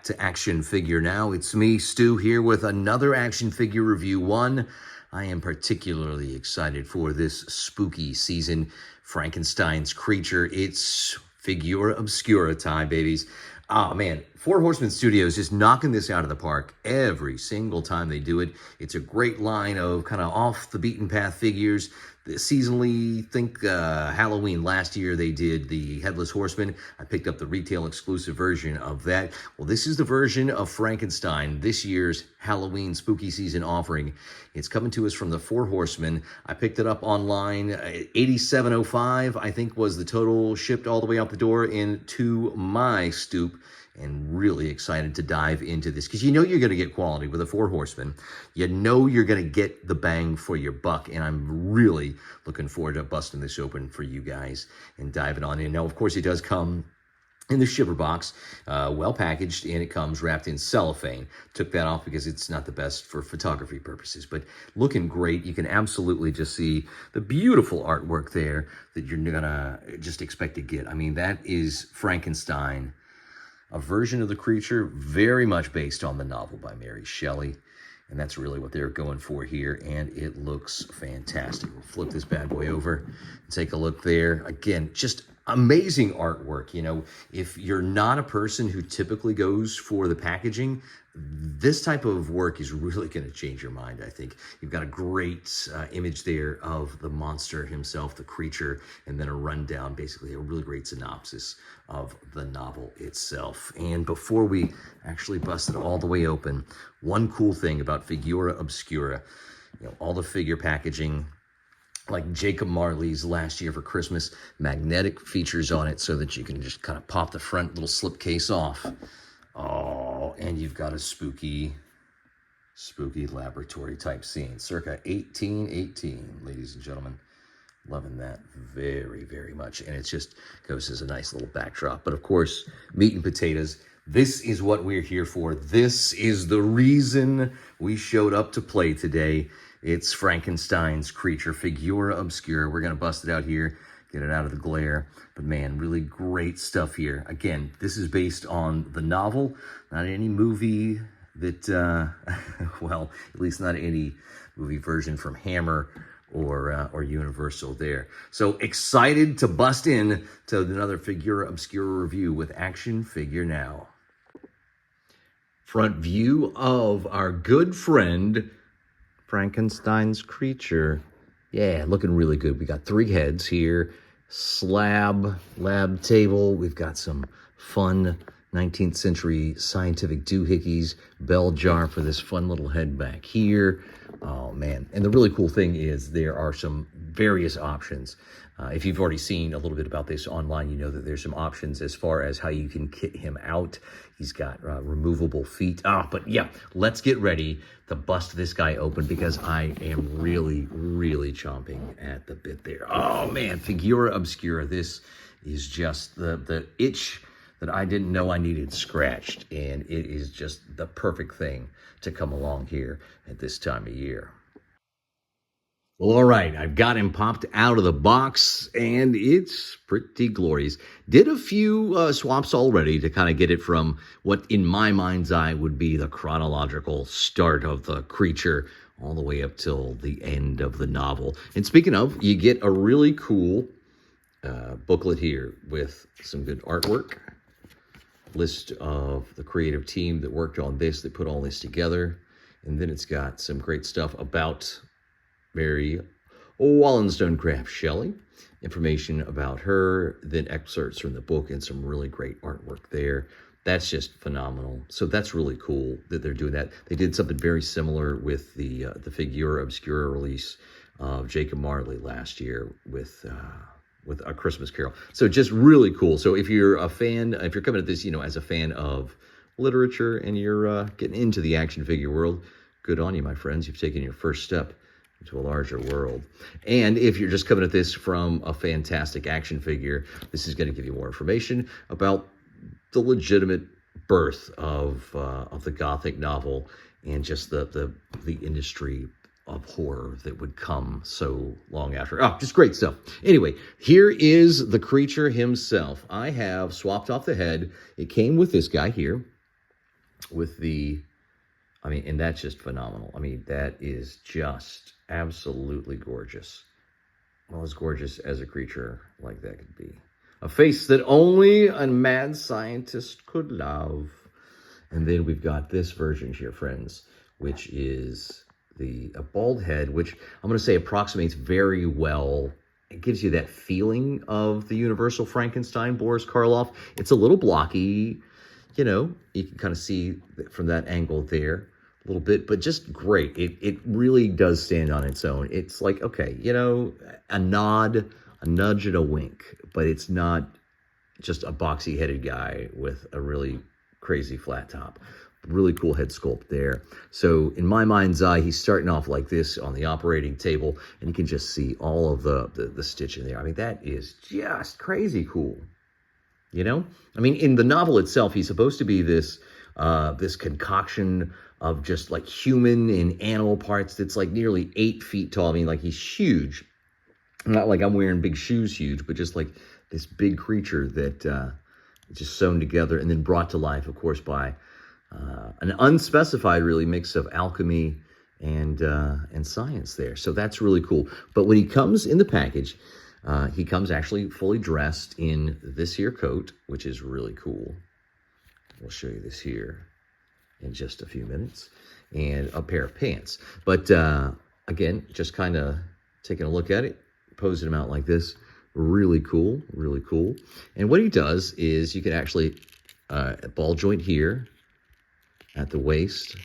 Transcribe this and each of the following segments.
to Action Figure Now. It's me, Stu, here with another action figure review. One I am particularly excited for this spooky season, Frankenstein's creature. It's Figura Obscura time, babies. Oh, man, Four Horsemen Studios just knocking this out of the park every single time they do it. It's a great line of kind of off-the-beaten-path figures. Seasonally, think Halloween last year, they did the Headless Horseman. I picked up the retail exclusive version of that. Well, this is the version of Frankenstein, this year's Halloween spooky season offering. It's coming to us from the Four Horsemen. I picked it up online. $87.05, I think, was the total, shipped all the way out the door into my stoop. And really excited to dive into this because you know you're going to get quality with the Four Horsemen. You know you're going to get the bang for your buck, and I'm really looking forward to busting this open for you guys and diving on in. Now, of course, it does come in the shipper box, well packaged, and it comes wrapped in cellophane. Took that off because it's not the best for photography purposes, but looking great. You can absolutely just see the beautiful artwork there that you're gonna just expect to get. I mean, that is Frankenstein, a version of the creature very much based on the novel by Mary Shelley. And that's really what they're going for here. And it looks fantastic. We'll flip this bad boy over and take a look there. Again, just amazing artwork. You know, if you're not a person who typically goes for the packaging, this type of work is really going to change your mind, I think. You've got a great image there of the monster himself, the creature, and then a rundown, basically a really great synopsis of the novel itself. And before we actually bust it all the way open, one cool thing about Figura Obscura, you know, all the figure packaging, like Jacob Marley's last year for Christmas, magnetic features on it so that you can just kind of pop the front little slip case off. Oh, and you've got a spooky laboratory type scene, circa 1818, ladies and gentlemen. Loving that very, very much. And it just goes as a nice little backdrop. But of course, meat and potatoes, this is what we're here for. This is the reason we showed up to play today. It's Frankenstein's creature, Figura Obscura. We're going to bust it out here, get it out of the glare. But man, really great stuff here. Again, this is based on the novel, not any movie that, well, at least not any movie version from Hammer or Universal there. So excited to bust in to another Figura Obscura review with Action Figure Now. Front view of our good friend, Frankenstein's creature. Yeah, looking really good. We got 3 heads here. Slab, lab table. We've got some fun 19th century scientific doohickeys, bell jar for this fun little head back here. Oh, man. And the really cool thing is there are some various options. If you've already seen a little bit about this online, you know that there's some options as far as how you can kit him out. He's got removable feet. But yeah, let's get ready to bust this guy open because I am really, really chomping at the bit there. Oh, man, Figura Obscura. This is just the itch that I didn't know I needed scratched, and it is just the perfect thing to come along here at this time of year. Well, all right, I've got him popped out of the box, and it's pretty glorious. Did a few swaps already to kind of get it from what, in my mind's eye, would be the chronological start of the creature all the way up till the end of the novel. And speaking of, you get a really cool booklet here with some good artwork. List of the creative team that worked on this, that put all this together. And then it's got some great stuff about Mary Wollstonecraft Shelley, information about her, then excerpts from the book and some really great artwork there. That's just phenomenal. So that's really cool that they're doing that. They did something very similar with the Figura Obscura release of Jacob Marley last year with A Christmas Carol. So just really cool. So if you're a fan, if you're coming at this, you know, as a fan of literature and you're getting into the action figure world, good on you, my friends. You've taken your first step into a larger world. And if you're just coming at this from a fantastic action figure, this is going to give you more information about the legitimate birth of the Gothic novel and just the industry of horror that would come so long after. Just great stuff. Anyway, here is the creature himself. I have swapped off the head. It came with this guy here. with the, I mean, and that's just phenomenal. I mean, that is just absolutely gorgeous. Well, as gorgeous as a creature like that could be. A face that only a mad scientist could love. And then we've got this version here, friends, which is a bald head, which I'm going to say approximates very well. It gives you that feeling of the Universal Frankenstein, Boris Karloff. It's a little blocky, you know, you can kind of see from that angle there a little bit, but just great. It really does stand on its own. It's like, okay, you know, a nod, a nudge, and a wink, but it's not just a boxy-headed guy with a really crazy flat top. Really cool head sculpt there. So in my mind's eye, he's starting off like this on the operating table, and you can just see all of the stitch in there. I mean, that is just crazy cool. You know? I mean, in the novel itself, he's supposed to be this concoction of just like human and animal parts that's like nearly 8 feet tall. I mean, like he's huge. Not like I'm wearing big shoes huge, but just like this big creature that just sewn together and then brought to life, of course, by an unspecified really mix of alchemy and science there. So that's really cool. But when he comes in the package, he comes actually fully dressed in this here coat, which is really cool. We'll show you this here in just a few minutes, and a pair of pants. But again, just kind of taking a look at it, posing him out like this. Really cool, really cool. And what he does is you can actually, ball joint here at the waist.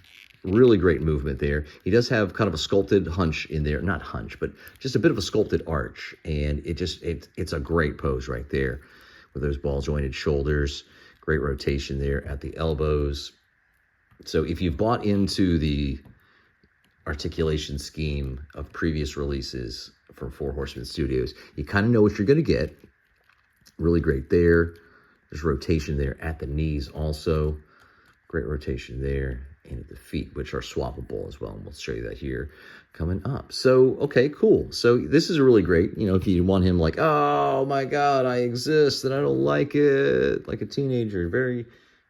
Really great movement there. He does have kind of a sculpted hunch in there. Not hunch, but just a bit of a sculpted arch. And it's a great pose right there with those ball jointed shoulders. Great rotation there at the elbows. So if you've bought into the articulation scheme of previous releases from Four Horsemen Studios, you kind of know what you're going to get. Really great there. There's rotation there at the knees also. Great rotation there. And at the feet, which are swappable as well. And we'll show you that here coming up. So, okay, cool. So this is really great. You know, if you want him like, oh my God, I exist and I don't like it. Like a teenager, very,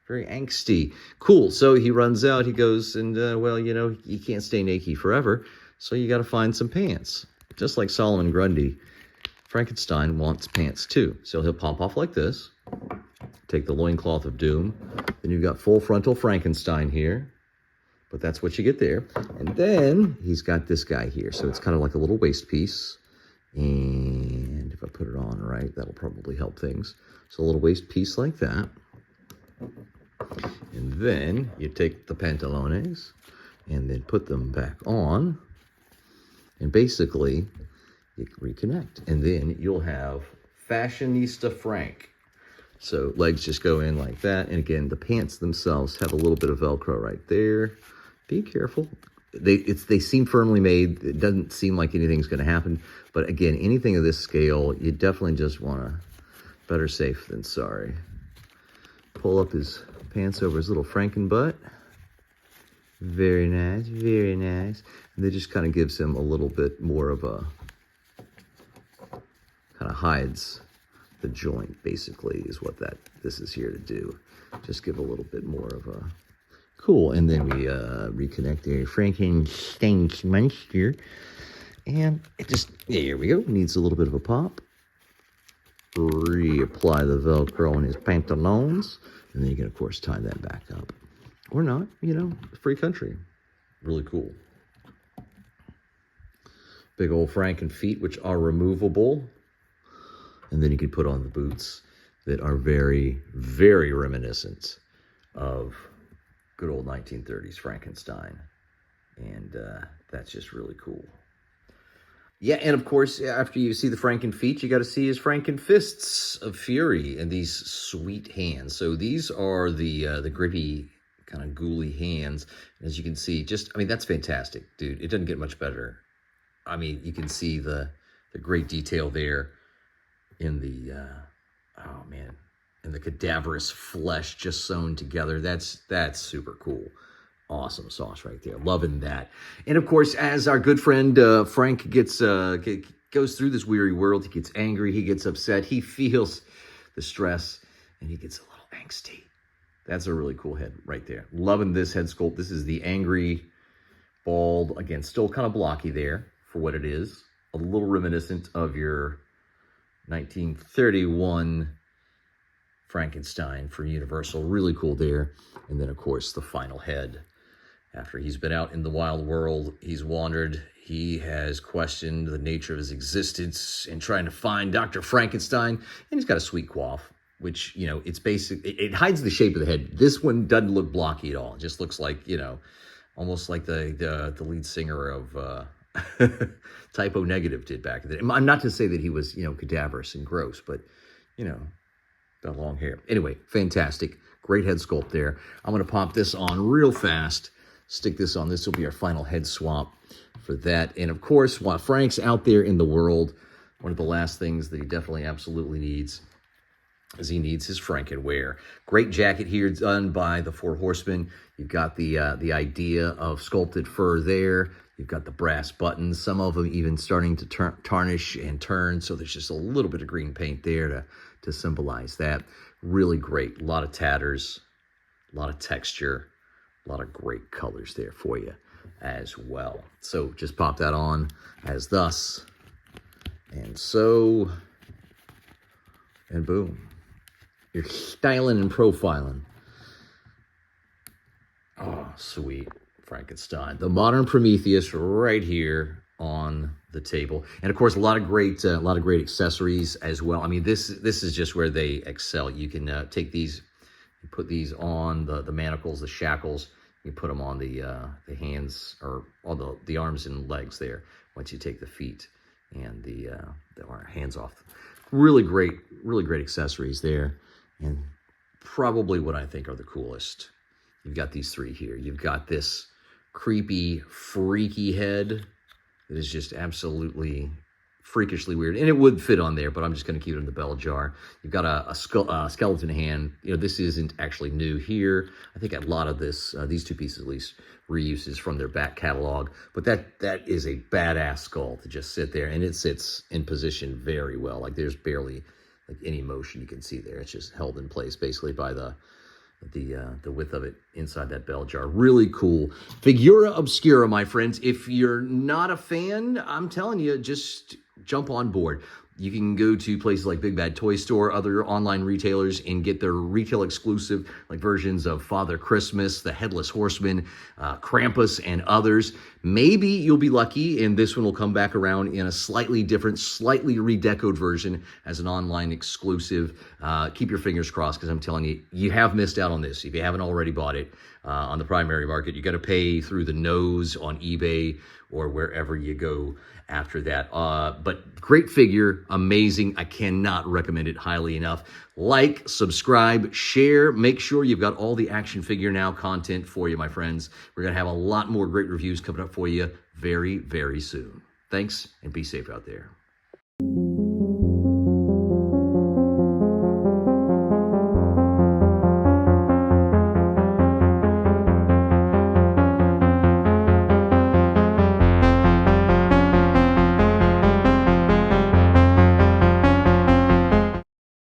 very angsty. Cool. So he runs out, he goes, and well, you know, you can't stay naked forever. So you got to find some pants. Just like Solomon Grundy, Frankenstein wants pants too. So he'll pop off like this. Take the loincloth of doom. Then you've got full frontal Frankenstein here. But that's what you get there. And then he's got this guy here. So it's kind of like a little waist piece. And if I put it on right, that'll probably help things. So a little waist piece like that. And then you take the pantalones and then put them back on. And basically, you reconnect. And then you'll have Fashionista Frank. So legs just go in like that. And again, the pants themselves have a little bit of Velcro right there. Be careful. They seem firmly made. It doesn't seem like anything's going to happen. But again, anything of this scale, you definitely just want to, better safe than sorry. Pull up his pants over his little Franken butt. Very nice, very nice. And that just kind of gives him a little bit more of a, kind of hides the joint, basically, is what this is here to do. Just give a little bit more of a, cool. And then we reconnect the Frankenstein's monster. And it just, yeah, here we go. Needs a little bit of a pop. Reapply the Velcro on his pantalones. And then you can, of course, tie that back up. Or not, you know, free country. Really cool. Big old Franken feet, which are removable. And then you can put on the boots that are very, very reminiscent of good old 1930s Frankenstein. And that's just really cool. Yeah, and of course, after you see the Franken feet, you got to see his Franken fists of fury and these sweet hands. So these are the gritty, kind of ghouly hands. As you can see, just, I mean, that's fantastic, dude. It doesn't get much better. I mean, you can see the great detail there in the, oh man, in the cadaverous flesh just sewn together. That's super cool. Awesome sauce right there. Loving that. And of course, as our good friend Frank goes through this weary world, he gets angry, he gets upset, he feels the stress, and he gets a little angsty. That's a really cool head right there. Loving this head sculpt. This is the angry, bald, again, still kind of blocky there for what it is. A little reminiscent of your 1931 Frankenstein from Universal. Really cool there. And then, of course, the final head. After he's been out in the wild world, he's wandered, he has questioned the nature of his existence and trying to find Dr. Frankenstein. And he's got a sweet coif, which, you know, it's basic. It hides the shape of the head. This one doesn't look blocky at all. It just looks like, you know, almost like the lead singer of Typo Negative did back then. I'm not to say that he was, you know, cadaverous and gross, but, you know, got long hair. Anyway, fantastic. Great head sculpt there. I'm going to pop this on real fast. Stick this on. This will be our final head swap for that. And of course, while Frank's out there in the world, one of the last things that he definitely absolutely needs is he needs his Frankenwear. Great jacket here done by the Four Horsemen. You've got the idea of sculpted fur there. You've got the brass buttons, some of them even starting to tarnish and turn. So there's just a little bit of green paint there to symbolize that. Really great. A lot of tatters, a lot of texture. A lot of great colors there for you as well. So just pop that on as thus, and so, and boom. You're styling and profiling. Oh, sweet Frankenstein. The modern Prometheus right here on the table. And of course, a lot of great accessories as well. I mean, this is just where they excel. You can take these, you put these on the manacles, the shackles. You put them on the hands or on the arms and legs there. Once you take the feet and the hands off, really great accessories there, and probably what I think are the coolest. You've got these three here. You've got this creepy, freaky head that is just absolutely freakishly weird, and it would fit on there, but I'm just going to keep it in the bell jar. You've got a skeleton hand. You know, this isn't actually new here. I think a lot of this, these two pieces at least, reuses from their back catalog. But that is a badass skull to just sit there, and it sits in position very well. Like there's barely like any motion you can see there. It's just held in place basically by the width of it inside that bell jar. Really cool. Figura Obscura, my friends. If you're not a fan, I'm telling you, just jump on board. You can go to places like Big Bad Toy Store, other online retailers, and get their retail exclusive like versions of Father Christmas, the Headless Horseman, Krampus, and others. Maybe you'll be lucky and this one will come back around in a slightly different, slightly redecoed version as an online exclusive. Keep your fingers crossed, because I'm telling you, you have missed out on this. If you haven't already bought it on the primary market, you got to pay through the nose on eBay or wherever you go after that. But great figure, amazing. I cannot recommend it highly enough. Like, subscribe, share. Make sure you've got all the Action Figure Now content for you, my friends. We're going to have a lot more great reviews coming up for you very, very soon. Thanks, and be safe out there.